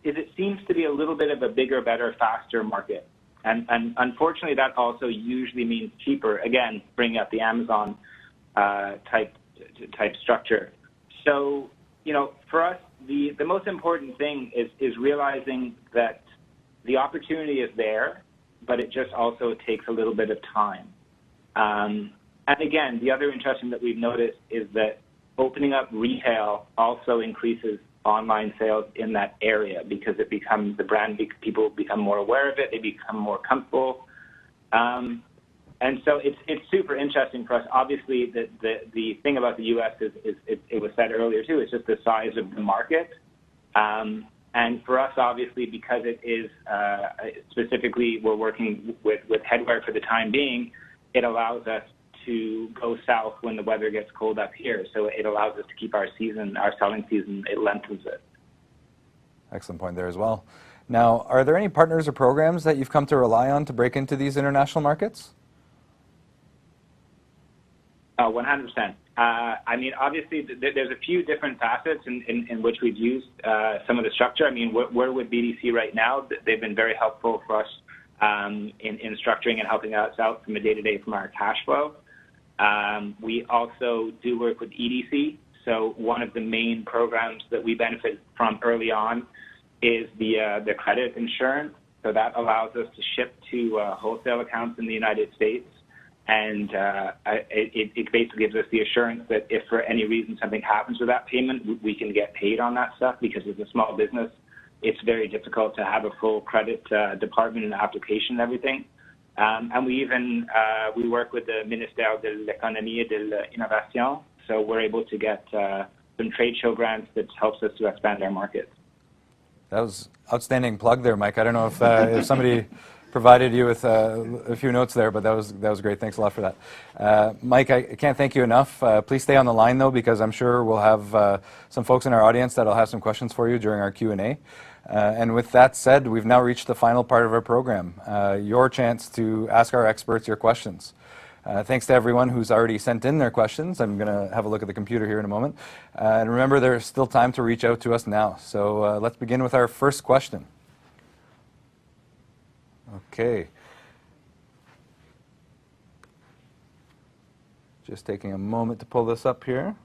is it seems to be a little bit of a bigger, better, faster market. And unfortunately, that also usually means cheaper. Again, bringing up the Amazon type structure. So, for us, the most important thing is realizing that the opportunity is there, but it just also takes a little bit of time. And again, the other interesting that we've noticed is that opening up retail also increases online sales in that area because it becomes the brand, people become more aware of it, they become more comfortable. And so it's super interesting for us. Obviously, the thing about the U.S. is it was said earlier too, it's just the size of the market. And for us, obviously, because it is specifically we're working with headwear for the time being, it allows us to go south when the weather gets cold up here. So it allows us to keep our selling season, it lengthens it. Excellent point there as well. Now, are there any partners or programs that you've come to rely on to break into these international markets? 100%. Obviously, there's a few different facets in which we've used some of the structure. We're with BDC right now. They've been very helpful for us in structuring and helping us out from a day-to-day from our cash flow. We also do work with EDC. So one of the main programs that we benefit from early on is the credit insurance. So that allows us to ship to wholesale accounts in the United States. And it basically gives us the assurance that if for any reason something happens with that payment, we can get paid on that stuff, because as a small business, it's very difficult to have a full credit department and application and everything. And we work with the Ministère de l'Économie et de l'Innovation, so we're able to get some trade show grants that helps us to expand our market. That was outstanding plug there, Mike. I don't know if somebody provided you with a few notes there, but that was great. Thanks a lot for that. Mike, I can't thank you enough. Please stay on the line, though, because I'm sure we'll have some folks in our audience that'll have some questions for you during our Q&A. And with that said, we've now reached the final part of our program, your chance to ask our experts your questions. Thanks to everyone who's already sent in their questions. I'm going to have a look at the computer here in a moment. And remember, there's still time to reach out to us now. So let's begin with our first question. Okay. Just taking a moment to pull this up here.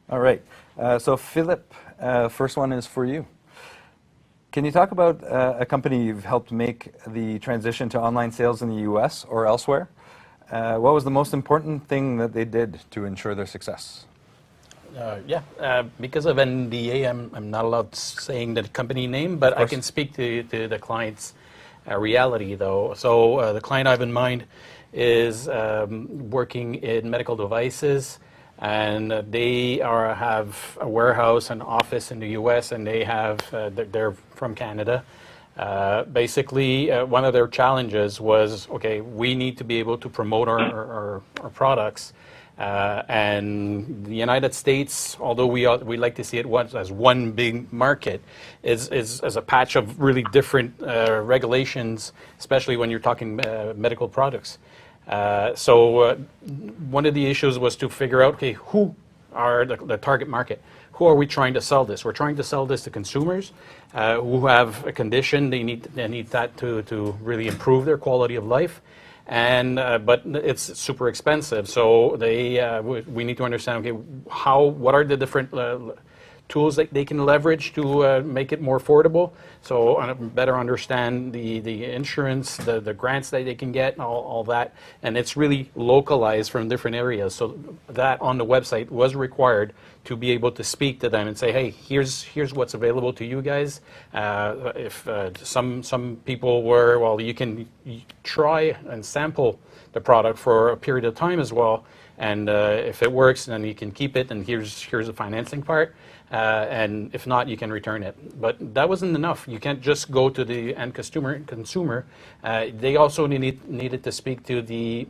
All right. So Philip, first one is for you. Can you talk about a company you've helped make the transition to online sales in the U.S. or elsewhere? What was the most important thing that they did to ensure their success? Because of NDA, I'm not allowed saying the company name, but I can speak to the client's reality, though. So the client I have in mind is working in medical devices, and they have a warehouse and office in the U.S., and they're from Canada. Basically, one of their challenges was, okay, we need to be able to promote our products. And the United States, although we like to see it as one big market, is a patch of really different regulations, especially when you're talking medical products. So one of the issues was to figure out, okay, who are the target market? Who are we trying to sell this? We're trying to sell this to consumers who have a condition. They need that to really improve their quality of life. And but it's super expensive, so we need to understand, okay, what are the different tools that they can leverage to make it more affordable, so better understand the insurance, the grants that they can get, all that, and it's really localized from different areas. So that on the website was required to be able to speak to them and say, hey, here's what's available to you guys. If some people were, well, you can try and sample the product for a period of time as well, and if it works, then you can keep it, and here's the financing part. And if not, you can return it. But that wasn't enough. You can't just go to the end consumer. They also needed to speak to the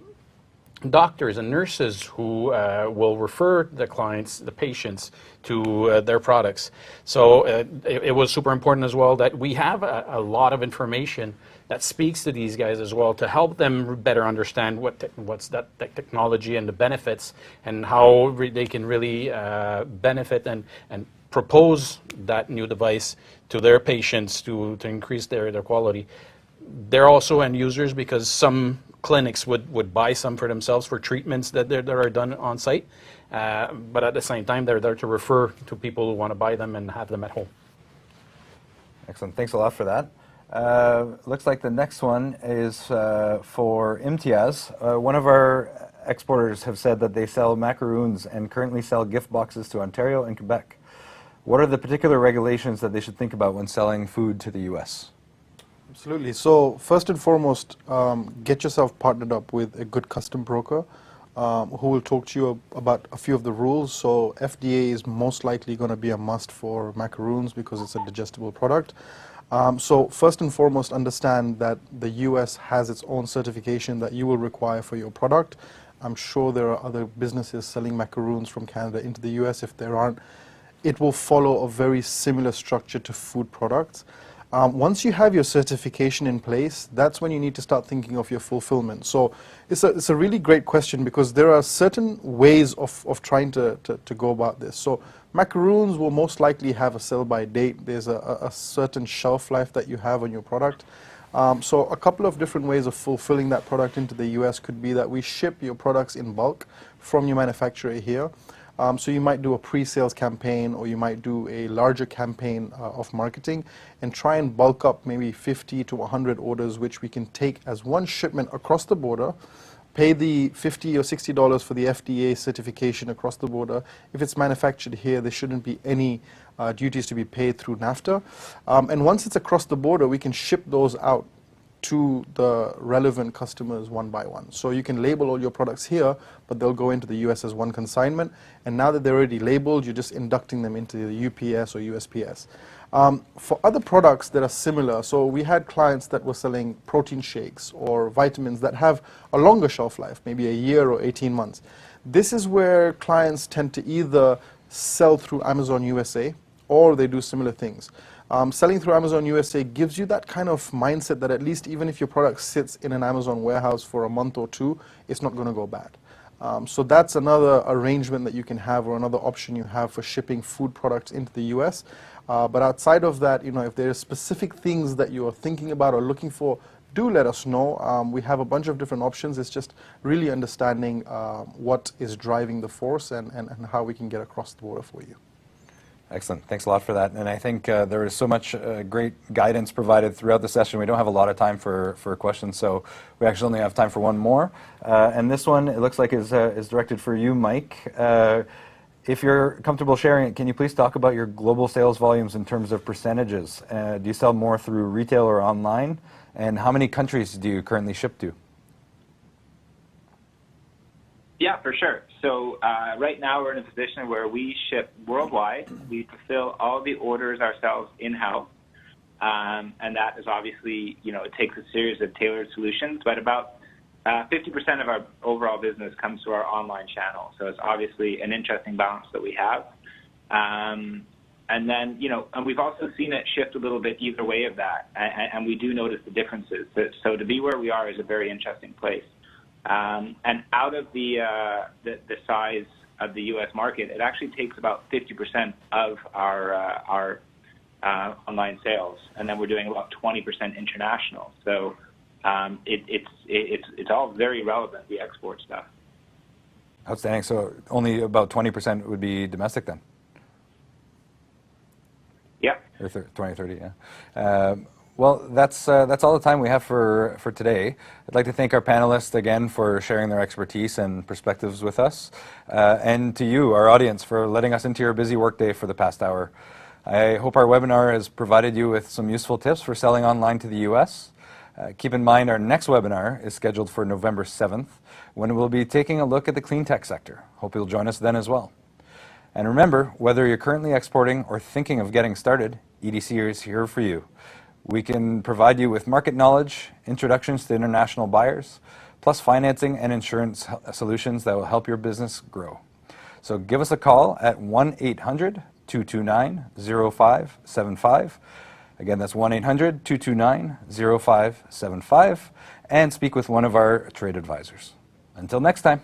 doctors and nurses who will refer the clients, the patients, to their products. So it was super important as well that we have a lot of information that speaks to these guys as well to help them better understand what's that technology and the benefits, and how they can really benefit and propose that new device to their patients to increase their quality. They're also end users, because some clinics would buy some for themselves for treatments that are done on site, but at the same time they're there to refer to people who want to buy them and have them at home. Excellent. Thanks a lot for that. Looks like the next one is for Imtiaz. One of our exporters have said that they sell macaroons and currently sell gift boxes to Ontario and Quebec. What are the particular regulations that they should think about when selling food to the U.S.? Absolutely. So first and foremost, get yourself partnered up with a good custom broker who will talk to you about a few of the rules. So FDA is most likely going to be a must for macaroons because it's a digestible product. So first and foremost, understand that the US has its own certification that you will require for your product. I'm sure there are other businesses selling macaroons from Canada into the US. If there aren't, it will follow a very similar structure to food products. Once you have your certification in place, that's when you need to start thinking of your fulfillment. So it's a really great question, because there are certain ways of trying to go about this. So macaroons will most likely have a sell-by date. There's a certain shelf life that you have on your product. So a couple of different ways of fulfilling that product into the US could be that we ship your products in bulk from your manufacturer here. So you might do a pre-sales campaign, or you might do a larger campaign of marketing and try and bulk up maybe 50 to 100 orders, which we can take as one shipment across the border, pay the $50 or $60 for the FDA certification across the border. If it's manufactured here, there shouldn't be any duties to be paid through NAFTA. And once it's across the border, we can ship those out to the relevant customers one by one. So you can label all your products here, but they'll go into the US as one consignment. And now that they're already labeled, you're just inducting them into the UPS or USPS. For other products that are similar, so we had clients that were selling protein shakes or vitamins that have a longer shelf life, maybe a year or 18 months. This is where clients tend to either sell through Amazon USA, or they do similar things. Selling through Amazon USA gives you that kind of mindset that at least even if your product sits in an Amazon warehouse for a month or two, it's not going to go bad. So that's another arrangement that you can have, or another option you have for shipping food products into the US. But outside of that, if there are specific things that you are thinking about or looking for, do let us know. We have a bunch of different options. It's just really understanding what is driving the force and how we can get across the border for you. Excellent. Thanks a lot for that. And I think there is so much great guidance provided throughout the session. We don't have a lot of time for questions, so we actually only have time for one more. And this one, it looks like, is directed for you, Mike. If you're comfortable sharing it, can you please talk about your global sales volumes in terms of percentages? Do you sell more through retail or online? And how many countries do you currently ship to? Yeah, for sure. So right now we're in a position where we ship worldwide. We fulfill all the orders ourselves in-house. And that is obviously, it takes a series of tailored solutions, but about 50% of our overall business comes through our online channel. So it's obviously an interesting balance that we have. And then, and we've also seen it shift a little bit either way of that. And we do notice the differences. So to be where we are is a very interesting place. And out of the size of the U.S. market, it actually takes about 50% of our online sales, and then we're doing about 20% international. So it's all very relevant, the export stuff. Outstanding. So only about 20% would be domestic then? Yeah. Or 20, 30, yeah. Well, that's all the time we have for today. I'd like to thank our panelists again for sharing their expertise and perspectives with us, and to you, our audience, for letting us into your busy workday for the past hour. I hope our webinar has provided you with some useful tips for selling online to the U.S. Keep in mind our next webinar is scheduled for November 7th, when we'll be taking a look at the clean tech sector. Hope you'll join us then as well. And remember, whether you're currently exporting or thinking of getting started, EDC is here for you. We can provide you with market knowledge, introductions to international buyers, plus financing and insurance solutions that will help your business grow. So give us a call at 1-800-229-0575. Again, that's 1-800-229-0575, and speak with one of our trade advisors. Until next time.